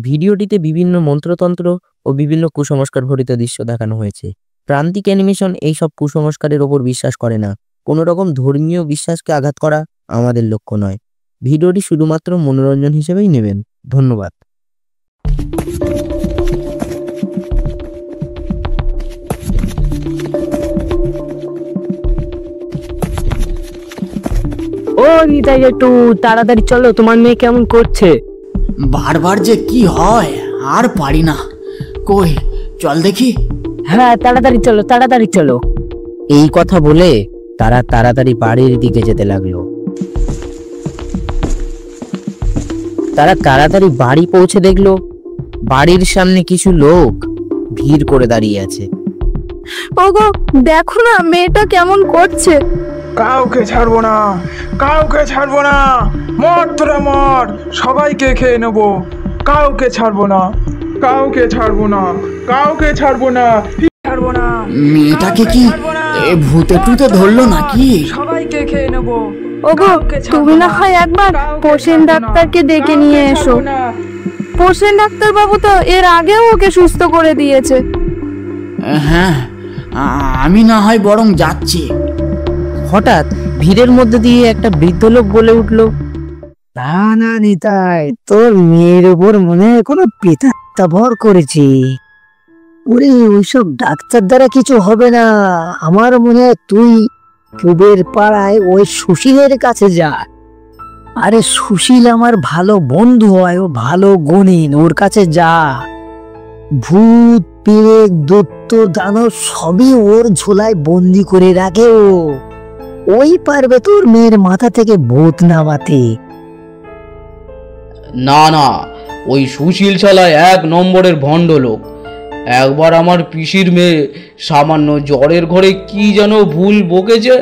ভিডিওটিতে বিভিন্ন মন্ত্রতন্ত্র ও বিভিন্ন কুসংস্কার ভরিত দৃশ্য দেখানো হয়েছে। প্রান্তিক অ্যানিমেশন এইসব কুসংস্কারের ওপর বিশ্বাস করে না। কোনো রকম ধর্মীয় বিশ্বাসকে আঘাত করা আমাদের লক্ষ্য নয়। ভিডিওটি শুধুমাত্র মনোরঞ্জন হিসেবেই নেবেন। ধন্যবাদ। ও নিতাই, একটু তাড়াতাড়ি চলো, তোমার মেয়ে কেমন করছে? বারবার যে কি হয় আর পারি না। কই চল দেখি। হ্যাঁ, তাড়াতাড়ি চলো, তাড়াতাড়ি চলো। এই কথা বলে তারা তাড়াতাড়ি বাড়ির দিকে যেতে লাগলো। তারা তাড়াতাড়ি বাড়ি পৌঁছে দেখলো বাড়ির সামনে কিছু লোক ভিড় করে দাঁড়িয়ে আছে। ওগো, দেখো না মেয়েটা কেমন করছে। কাউকে ছাড়বো না, কাউকে ছাড়বো না, মর তোরা মর, সবাইকে খেয়ে নেবো, কাউকে ছাড়বো না, কাউকে ছাড়বো না, কাউকে ছাড়বো না, ছাড়বো না। মেয়েটাকে কি ভূতে টুতে ধরলো নাকি? সবাইকে খেয়ে নেবো। ওগো, তুমি না হয় একবার পোষেন ডাক্তারকে ডেকে নিয়ে এসো। পোষেন ডাক্তার বাবু তো এর আগেও ওকে সুস্থ করে দিয়েছে। হ্যাঁ, আমি না হয় বরং যাচ্ছি। হঠাৎ ভিড়ের মধ্যে দিয়ে একটা বৃদ্ধ লোক বলে উঠলো, না না নিতাই, তোর মেয়ের উপর মনে কোনো প্রেতাত্মা ভর করেছে। ওরে, ওইসব ডাক্তার দ্বারা কিছু হবে না। আমার মনে হয় তুই পূবের পাড়ায় ওই সুশীলের কাছে যা। আরে সুশীল আমার ভালো বন্ধু হয়, ও ভালো গুণীন, ওর কাছে যা। ভূত পেরেক দৈত্য দানব সবই ওর ঝোলায় বন্দি করে রাখে ও। ওই পারবে তোর মেয়ের মাথা থেকে ভূত নামাতে। না না, ওই সুশীল শালায় 1 নম্বরের ভণ্ড লোক। একবার আমার পিসির মেয়ে সামান্য জ্বরের ঘরে কি যেন ভুল বকেছে,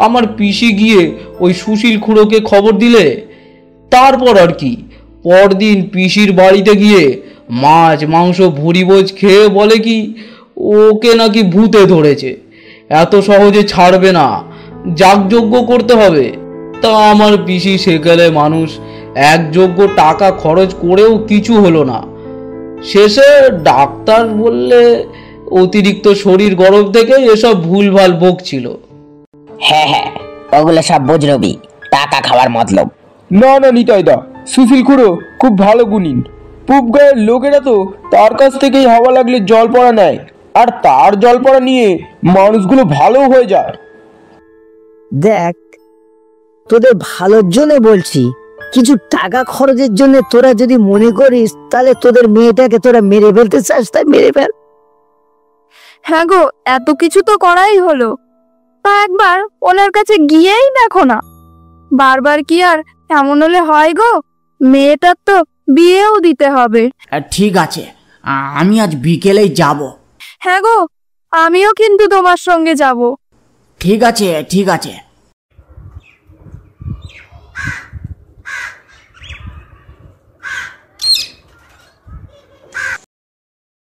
আমার পিসি গিয়ে ওই সুশীল খুড়োকে খবর দিলে। তারপর আর কি, পরদিন পিসির বাড়িতে গিয়ে মাছ মাংস ভুরিভোজ খেয়ে বলে কি ওকে নাকি ভূতে ধরেছে, এত সহজে ছাড়বে না, যাগযজ্ঞ করতে হবে। তা আমার পিসি সেকালে মানুষ, একযোগ্য টাকা খরচ করেও কিছু হলো না। শেষে ডাক্তার বললে অতিরিক্ত শরীর গরম থেকে এসব ভুলভাল বকছিল। হ্যাঁ হ্যাঁ, ওগুলো সব বুঝরবি, টাকা খাওয়ার মতলব। না না নিতাইদা, সুশীল খুড়ো খুব ভালো গুণীন। পূব গায়ের লোকেরা তো তার কাছ থেকেই হাওয়া লাগলে জল পড়া নেয়, আর তার জল পড়া নিয়ে মানুষগুলো ভালো হয়ে যায়। দেখ, তোদের ভালোর জন্য বলছি, কিছু টাকা খরচের জন্য তোরা যদি মনে করিস তাহলে তোদের মেয়েটাকে তোরা মেরে ফেলতে চাস, তাই মেরে ফেল। হ্যাঁ গো, এত কিছু তো করাই হলো, তা একবার ওনার কাছে গিয়েই দেখো না। বারবার কি আর এমন হলে হয় গো? মেয়েটার তো বিয়েও দিতে হবে। ঠিক আছে, আমি আজ বিকেলেই যাব। হ্যাঁ গো, আমিও কিন্তু তোমার সঙ্গে যাব। ঠিক আছে ঠিক আছে।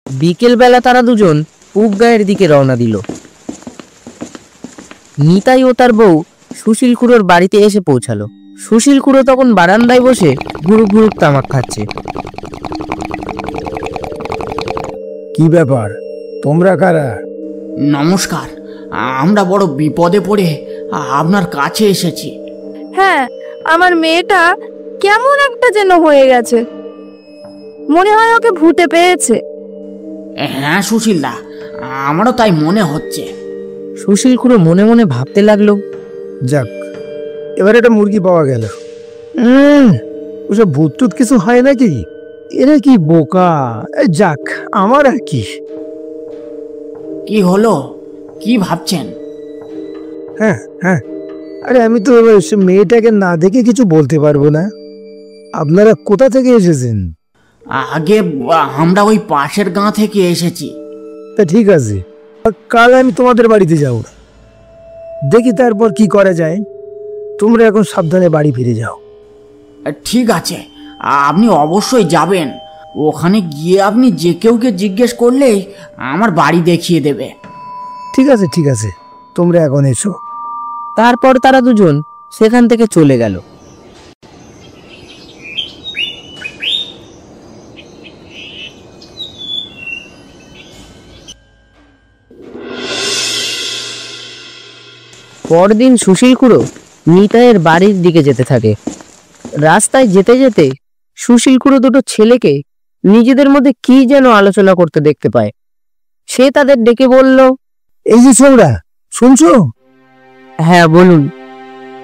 বিকেল বেলা তারা দুজন পূব গায়ের দিকে রওনা দিল। নিতাই ও তার বউ সুশীল খুড়োর বাড়িতে এসে পৌঁছালো। সুশীল খুড়ো তখন বারান্দায় বসে গুরুক গুরুক তামাক খাচ্ছে। কি ব্যাপার, তোমরা কারা? নমস্কার, আমরা বড় বিপদে পড়ে আপনার কাছে এসেছি। হ্যাঁ, আমার মেয়েটা কেমন একটা যেন হয়ে গেছে, মনে হয় ওকে ভূতে পেয়েছে। হ্যাঁ সুশীলদা, আমারও তাই মনে হচ্ছে। সুশীল খুড়ো মনে মনে ভাবতে লাগলো, যাক, এবার একটা মুরগি পাওয়া গেল। ওসব ভূত টুত কিছু হয় নাকি? এরা কি বোকা? যাক, আমার আর কি। কি হলো, কি ভাবছেন? হ্যাঁ হ্যাঁ, আরে আমি তো মেয়েটাকে না দেখে কিছু বলতে পারবো না। আপনারা কোথা থেকে এসেছেন? আগে আমরা ওই পাশের গাঁ থেকে এসেছি। তা ঠিক আছে, কাল আমি তোমাদের বাড়িতে যাব, দেখি তারপর কি করা যায়। তোমরা এখন সাবধানে বাড়ি ফিরে যাও। ঠিক আছে, আপনি অবশ্যই যাবেন। ওখানে গিয়ে আপনি যে কেউকে জিজ্ঞেস করলেই আমার বাড়ি দেখিয়ে দেবে। ঠিক আছে ঠিক আছে, তোমরা এখন এসো। তারপর তারা দুজন সেখান থেকে চলে গেল। পরদিন সুশীল খুড়ো নিতাইয়ের বাড়ির দিকে যেতে থাকে। রাস্তায় যেতে যেতে সুশীল খুড়ো দুটো ছেলেকে নিজেদের মধ্যে কি যেন আলোচনা করতে দেখতে পায়। সে তাদের ডেকে বলল, এই যে ছোকরা, শুনছো? হ্যাঁ বলুন।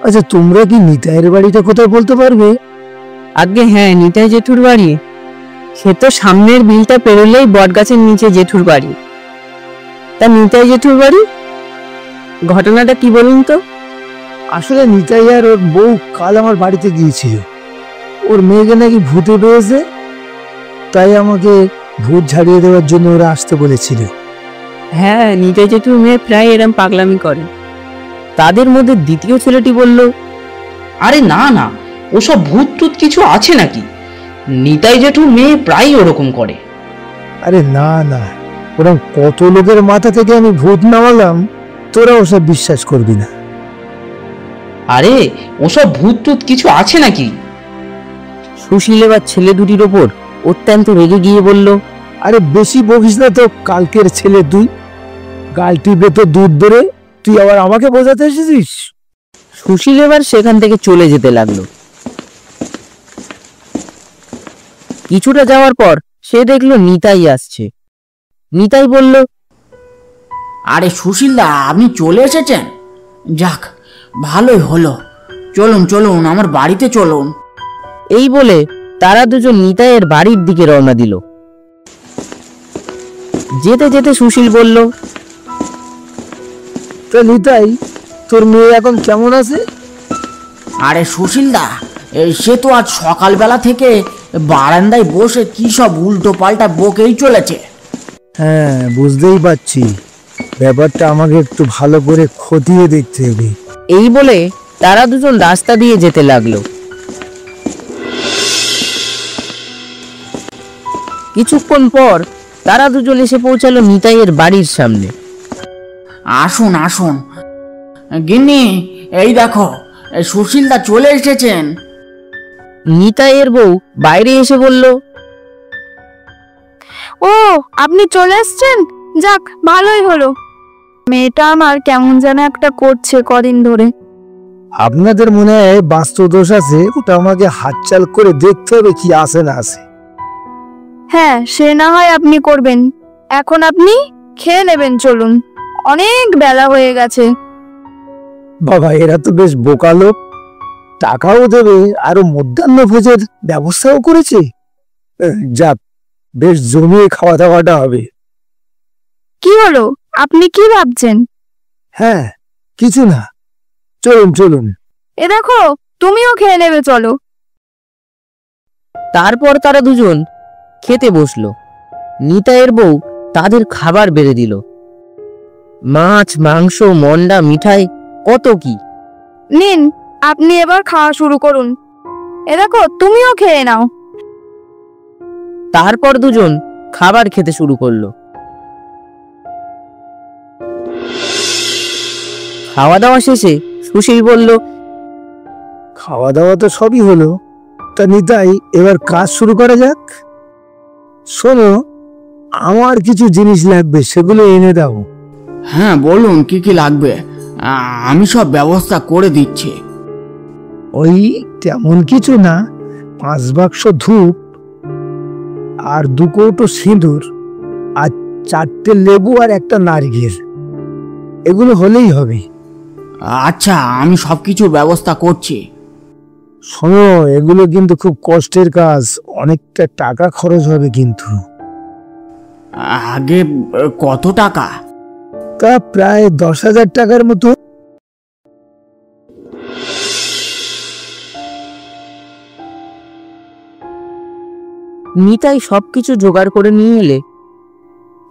আচ্ছা, তোমরা কি নিতাইয়ের বাড়িটা কোথায় বলতে পারবে? আগে হ্যাঁ, নিতাই জেঠুর বাড়ি। সে তো সামনের বিলটা পেরোলেই বটগাছের নিচে জেঠুর বাড়ি। তা নিতাই জেঠুর বাড়ি ঘটনাটা কি বলুন তো? আসলে নিতাই আর ওর বউ কাল আমার বাড়িতে গিয়েছিল। ওর মেয়েকে নাকি ভূতে পেয়েছে, তাই আমাকে ভূত ঝাড়িয়ে দেওয়ার জন্য ওরা আসতে বলেছিল। হ্যাঁ, নিতাই জেঠুর মেয়ে প্রায় এরম পাগলামি করে। তাদের মধ্যে দ্বিতীয় ছেলেটি বলল, আরে না না, ওসব ভূত টুত কিছু আছে নাকি? নিতাই জেঠু মেয়ে প্রায় ওরকম করে। আরে না না, ওরকম কত লোকের মাথা থেকে আমি ভূত নামালাম, তোরা ওসব বিশ্বাস করবি না। আরে ওসব ভূত টুত কিছু আছে নাকি? সুশীল এবার ছেলে দুটির ওপর অত্যন্ত রেগে গিয়ে বলল, আরে বেশি বকিস না তো, কালকের ছেলে তুই। গাল টিপে তো দুধ বেড়ে, তুই আবার আমাকে বোঝাতে এসেছিস? সুশীল এবার সেখান থেকে চলে যেতে লাগলো। কিছুটা যাওয়ার পর সে দেখলো নিতাই আসছে। নিতাই বলল, আরে সুশীলদা, আপনি চলে এসেছেন? যাক, ভালোই হলো। চলুন চলুন, আমার বাড়িতে চলুন। এই বলে তারা দুজন নিতাইয়ের বাড়ির দিকে রওনা দিল। যেতে যেতে সুশীল বলল, তো নিতাই, তোর মেয়ে এখন কেমন আছে? আরে সুশীলদা, সে তো আজ সকালবেলা থেকে বারান্দায় বসে কি সব উল্টো পাল্টা বকেই চলেছে। হ্যাঁ, বুঝতেই পারছি। ব্যাপারটা আমাকে একটু ভালো করে খতিয়ে দেখতে হবে। এই বলে তারা দুজন রাস্তা দিয়ে যেতে লাগলো। কিছুক্ষণ পর তারা দুজন এসে পৌঁছালো নিতাইয়ের বাড়ির সামনে। আসুন আসুন। গিন্নি, এই দেখো, সুশীলদা চলে এসেছেন। নিতাইয়ের বউ বাইরে এসে বলল, ও, আপনি চলে এসছেন? যাক, ভালোই হলো। মেয়েটা আমার কেমন যেন একটা করছে কদিন ধরে। আপনাদের মনে হয় বাস্তুদোষ আছে, ওটা আমাকে হাতচাল করে দেখতে হবে কি আছে না আছে। হ্যাঁ, সে না হয় আপনি করবেন। এখন আপনি খেয়ে নেবেন, চলুন। অনেক বেলা হয়ে গেছে। বাবা, এরা তো বেশ বোকা লোক। টাকাও দেবে, আরো মধ্যাহ্ন ভোজের ব্যবস্থাও করেছে। যাক, বেশ জমিয়ে খাওয়া দাওয়াটা হবে। কি হলো, আপনি কি ভাবছেন? হ্যাঁ, কিছু না, চলুন চলুন। এ দেখো, তুমিও খেয়ে নেবে, চলো। তারপর তারা দুজন খেতে বসলো। নিতাইয়ের বউ তাদের খাবার বেড়ে দিল। মাছ, মাংস, মন্ডা, মিঠাই, কত কি। নিন, আপনি এবার খাওয়া শুরু করুন। এ দেখো, তুমিও খেয়ে নাও। তারপর দুজন খাবার খেতে শুরু করলো। খাওয়া দাওয়া শেষে সুশীল বলল, খাওয়া দাওয়া তো সবই হলো, তা নিতাই, এবার কাজ শুরু করা যাক। শোনো, আমার কিছু জিনিস লাগবে, সেগুলো এনে দাও। হ্যাঁ বলুন, কি কি লাগবে? আমি সব ব্যবস্থা করে দিচ্ছি। ওই তেমন কিছু না, 5 বাক্স ধূপ আর 2 কৌটো সিঁদুর আর 4টে লেবু আর একটা নারকেল, এগুলো হলেই হবে। আচ্ছা, আমি সবকিছু ব্যবস্থা করছি। শোনো, এগুলো কিন্তু খুব কষ্টের কাজ, অনেকটা টাকা খরচ হবে কিন্তু। আগে কত টাকা? তা প্রায় 10,000 টাকার মতো। নিতাই সবকিছু জোগাড় করে নিয়ে এলে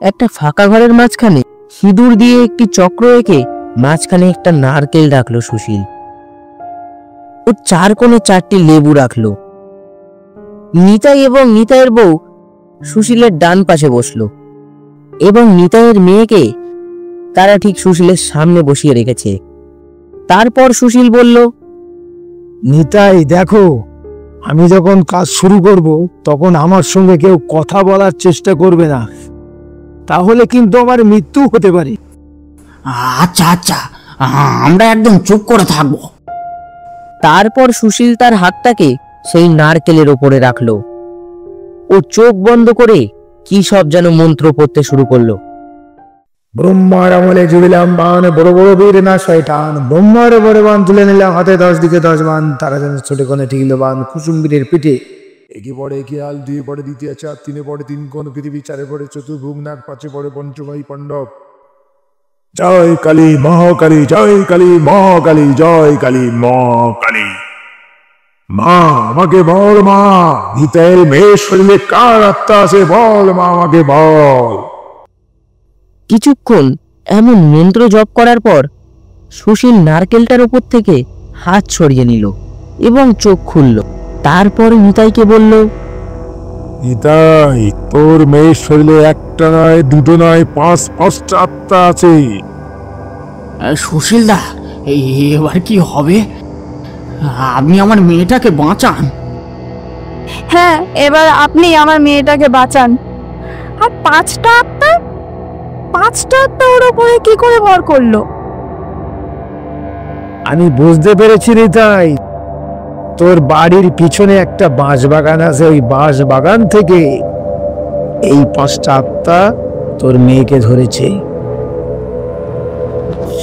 একটা ফাঁকা ঘরের মাঝখানে সিঁদুর দিয়ে একটি চক্র এঁকে মাঝখানে একটা নারকেল রাখলো সুশীল। ও 4 কোণে 4টি লেবু রাখলো। নিতাই এবং নিতাইয়ের বউ সুশীলের ডান পাশে বসলো এবং নিতাইয়ের মেয়েকে তারা ঠিক সুশীলের সামনে বসিয়ে রেখেছে। তারপর সুশীল বলল, নিতাই দেখো, আমি যখন কাজ শুরু করব তখন আমার সঙ্গে কেউ কথা বলার চেষ্টা করবে না, তাহলে কিন্তু আমার মৃত্যু হতে পারে। আচ্ছা আচ্ছা, আমরা একদম চুপ করে থাকবো। তারপর সুশীল তার হাতটাকে সেই নারকেলের ওপরে রাখলো। ও চোখ বন্ধ করে কি সব যেন মন্ত্র পড়তে শুরু করলো। ব্রহ্মার আমলে জুবিলাম বান, বড় বড় বীর না শয়তান। ব্রহ্মার বড় বান তুলে নিলাম হাতে, 10 দিকে 10 বান। তারা যেন ছোট কোণে ঠিকলো বান কুসুম্বীরের পিঠে। একে পড়ে খেয়াল, 2 পড়ে দ্বিতীয় চাঁদ, 3 পড়ে 3 কোণ পৃথিবী, 4 পড়ে চতুর্ভুগ নাগ, 5 পড়ে পঞ্চমী পণ্ডব। জয় কালী মহাকালী, জয় কালী মহাকালী, জয় কালী মহাকালী। মা আমাকে বল, মা নিতাইয়ের মেয়ের শরীরে কার আত্মা আছে বল, মা আমাকে বল। কিছুক্ষণ এমন মন্ত্র জপ করার পর সুশীল নারকেলটার উপর থেকে হাত সরিয়ে নিল এবং চোখ খুলল। তারপর নিতাইকে বলল, নিতাই, তোর মেয়ের শরীরে একটা নয়, দুটো নয়, 5টা আত্মা আছে। সুশীলদা, এবার কি হবে? আপনি আমার মেয়েটাকে বাঁচান। হ্যাঁ, এবার আপনি আমার মেয়েটাকে বাঁচান। আর 5টা আত্মা ওর উপরে কি করে ভর করলো? আমি বুঝতে পেরেছি নিতাই, তোর বাড়ির পিছনে একটা বাঁশ বাগান আছে। ওই বাঁশ বাগান থেকে এই 5টা আত্মা তোর মেয়েকে ধরেছে।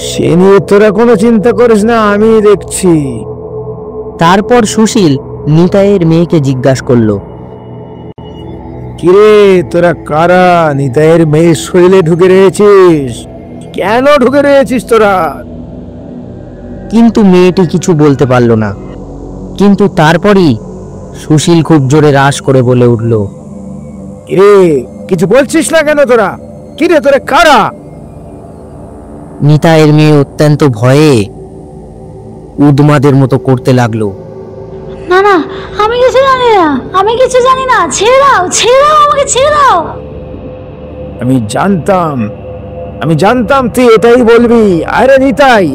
সে নিয়ে তোরা কোনো চিন্তা করিস না, আমি দেখছি। তারপর সুশীল নিতাইয়ের মেয়েকে জিজ্ঞাসা করলো, কিরে তোরা কারা? নিতাইয়ের মেয়ের শরীরে ঢুকে রয়েছিস? কেন ঢুকে রয়েছিস তোরা? কিন্তু মেয়েটি কিছু বলতে পারল না। কিন্তু তারপরই সুশীল খুব জোরে রাশ করে বলে উঠল, কিরে কিছু বলছিস না কেন তোরা? কিরে তোরা কারা? নিতাইয়ের মেয়ে অত্যন্ত ভয়ে উদ্মাদের মতো করতে লাগলো, না না, আমি কিছু জানি না, আমি কিছু জানি না, ছেড়ে দাও, ছেড়ে দাও, আমাকে ছেড়ে দাও। আমি জানতাম তুই এটাই বলবি। আরে নিতাই,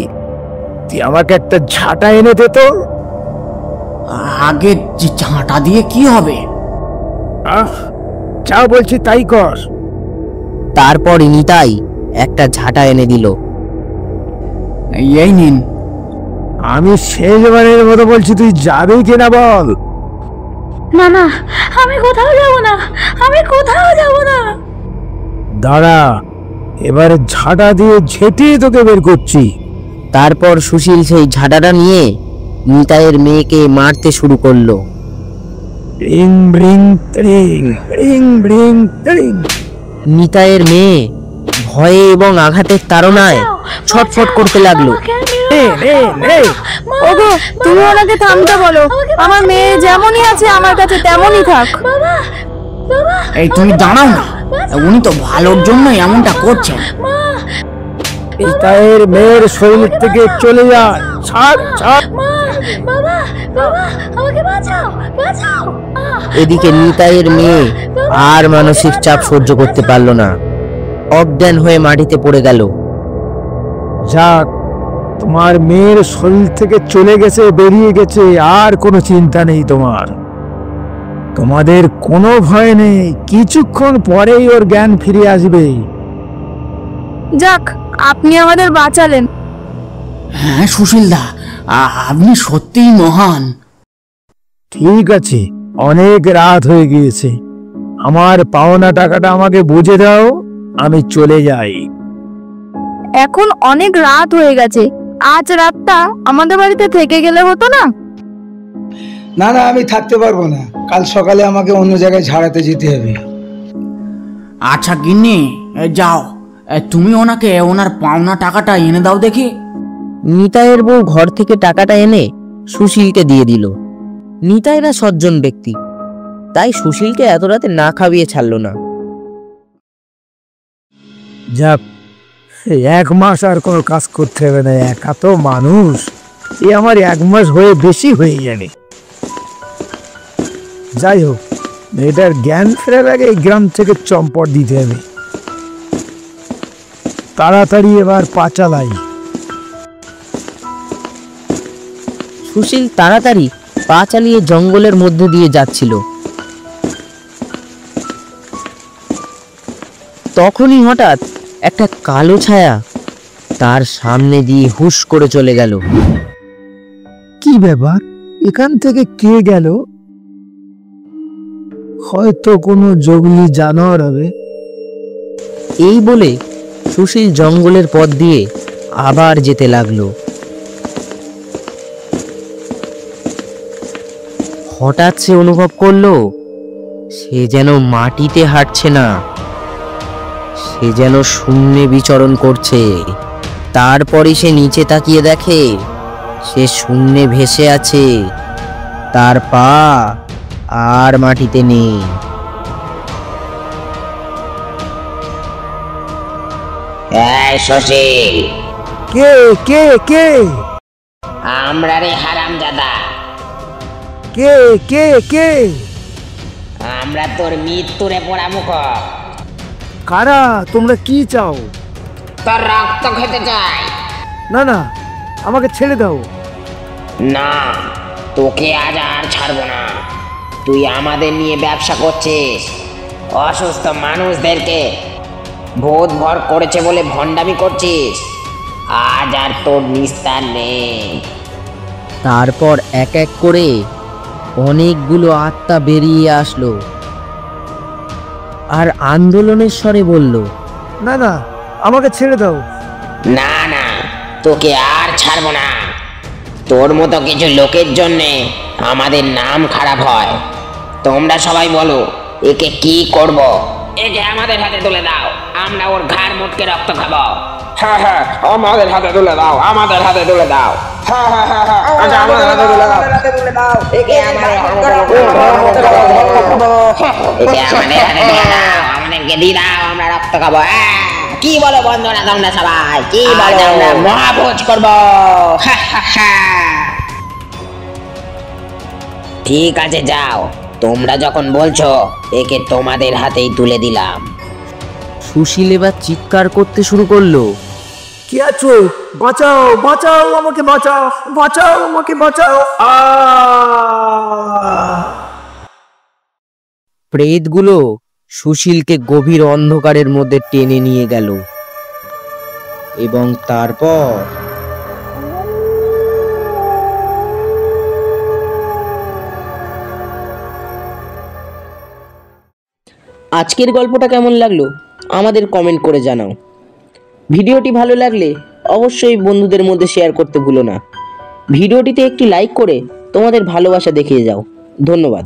তুই আমাকে একটা ঝাঁটা এনে দে তো। আগে ঝাঁটা দিয়ে কি হবে? যা বলছি তাই কর। তারপর নিতাই একটা ঝাঁটা এনে দিল। এই নিন। আমি শেষবারের মতো বলছি, তুই যাবি কিনা বল। না না, আমি কোথাও যাব না, আমি কোথাও যাব না। দাঁড়া, এবারে ঝাঁটা দিয়ে ঝেঁটিয়ে তোকে বের করছি। তারপর সুশীল সেই ঝাঁটাটা নিয়ে নিতাইয়ের মেয়েকে মারতে শুরু করলো। রিং ব্রিং ত্রিং, রিং ব্রিং ত্রিং। নিতাইয়ের মেয়ে ভয়ে এবং আঘাতের তাড়নায় ছটফট করতে লাগলো। ওগো, তুমি ওনাকে থামতে বলো। আমার মেয়ে যেমনই আছে আমার কাছে তেমনই থাক। এই তুমি দাঁড়াও না, উনি তো ভালোর জন্য এমনটা করছেন। নিতাইয়ের মেয়ের শরীর থেকে চলে যা, ছাড় ছাড়। এদিকে নিতাইয়ের মেয়ে আর মানসিক চাপ সহ্য করতে পারল না, অজ্ঞান হয়ে মাটিতে পড়ে গেল। যাক, তোমার মেয়ের শরীর থেকে চলে গেছে, বেরিয়ে গেছে, আর কোনো চিন্তা নেই তোমার। তোমাদের কোনো ভয় নেই, কিছুক্ষণ পরেই ওর জ্ঞান ফিরে আসবে। যাক, আপনি আমাদের বাঁচালেন। হ্যাঁ সুশীলদা, আপনি সত্যিই মহান। ঠিক আছে, অনেক রাত হয়ে গিয়েছে, আমার পাওনা টাকাটা আমাকে বুঝে দাও, আমি চলে যাই। এখন অনেক রাত হয়ে গেছে, আজ রাতটা আমাদের বাড়িতে থেকে গেলে হতো না? না না, আমি থাকতে পারবো না, কাল সকালে আমাকে অন্য জায়গায় ঝাড়াতে যেতে হবে। আচ্ছা গিন্নি, যাও, তুমি ওনাকে ওনার পাওনা টাকাটা এনে দাও দেখি। নিতাইয়ের বউ ঘর থেকে টাকাটা এনে সুশীলকে দিয়ে দিল। নিতাইরা সজ্জন ব্যক্তি, তাই সুশীলকে এত রাতে না খাইয়ে ছাড়লো না। যাক, 1 মাস আর কোনো কাজ করতে হবে না, একা তো মানুষ। আমার 1 মাস হয়ে বেশি হয়ে যাবে। যাই হোক, মেয়েটার জ্ঞান ফেরার আগে এই গ্রাম থেকে চম্পট দিতে হবে। তাড়াতাড়ি এবার পা চালাই। সুশীল তাড়াতাড়ি পা চালিয়ে জঙ্গলের মধ্যে দিয়ে যাচ্ছিল। তখনই হঠাৎ একটা কালো ছায়া তার সামনে দিয়ে হুশ করে চলে গেল। কি ব্যাপার, এখান থেকে কে গেল? হয়তো কোনো জঙ্গলি জানোয়ার হবে। এই বলে সুশীল জঙ্গলের পথ দিয়ে আবার যেতে লাগলো। হঠাৎ সে অনুভব করলো সে যেন মাটিতে হাঁটছে না, সে যেন শূন্যে বিচরণ করছে। তারপরে সে নিচে তাকিয়ে দেখে সে শূন্যে ভেসে আছে, তার পা আর মাটিতে নেই। এই সুশীল, কে কে কে আমরা রে হারামজাদা, কে কে কে আমরা তোর মৃত্যুরে পোড়ামুখ। কারা? তোমরা কি চাও? তোর রক্ত খেতে চাই। না না, আমাকে ছেড়ে দাও। না, তোকে আজ আর ছাড়বো না। তুই আমাদের নিয়ে ব্যবসা করছিস, অসুস্থ মানুষদেরকে ভূত ভর করেছে বলে ভণ্ডামি করছিস। আজ আর তোর নিস্তার নেই। তারপর এক এক করে অনেকগুলো আত্মা বেরিয়ে আসলো আর আন্দোলনের স্বরে বলল, না না, আমাকে ছেড়ে দাও। না না, তোকে আর ছাড়বো না। তোর মতো কিছু লোকের জন্যে আমাদের নাম খারাপ হয়। তোমরা সবাই বলো একে কি করব? একে আমাদের হাতে তুলে দাও, আমরা ওর ঘাড় মুটকে রক্ত খাবো। হ্যাঁ হ্যাঁ, আমাদের হাতে তুলে দাও, আমাদের হাতে তুলে দাও। হ্যাঁ হ্যাঁ হ্যাঁ হ্যাঁ, আমাদের হাতে তুলে দাও, একে আমাদের হাতে তুলে দাও, একে আমাদের হাতে তুলে দাও, আমাদেরকে দিয়ে দাও, আমরা রক্ত খাবো। কি বলো বন্ধুরা তোমরা সবাই? কি বলো? আমরা মহাভোজ করবো। ঠিক আছে, যাও। তোমরা যখন বলছো, একে তোমাদের হাতেই তুলে দিলাম। সুশীল এবার চিৎকার করতে শুরু করলো, কে আছো? বাঁচাও বাঁচাও, আমাকে বাঁচাও, বাঁচাও আমাকে বাঁচাও। প্রেতগুলো সুশীলকে গভীর অন্ধকারের মধ্যে টেনে নিয়ে গেল এবং তারপর আজকের গল্পটা কেমন লাগলো আমাদের কমেন্ট করে জানাও। ভিডিওটি ভালো লাগলে অবশ্যই বন্ধুদের মধ্যে শেয়ার করতে ভুলো না। ভিডিওটিতে একটি লাইক করে তোমাদের ভালোবাসা দেখিয়ে যাও। ধন্যবাদ।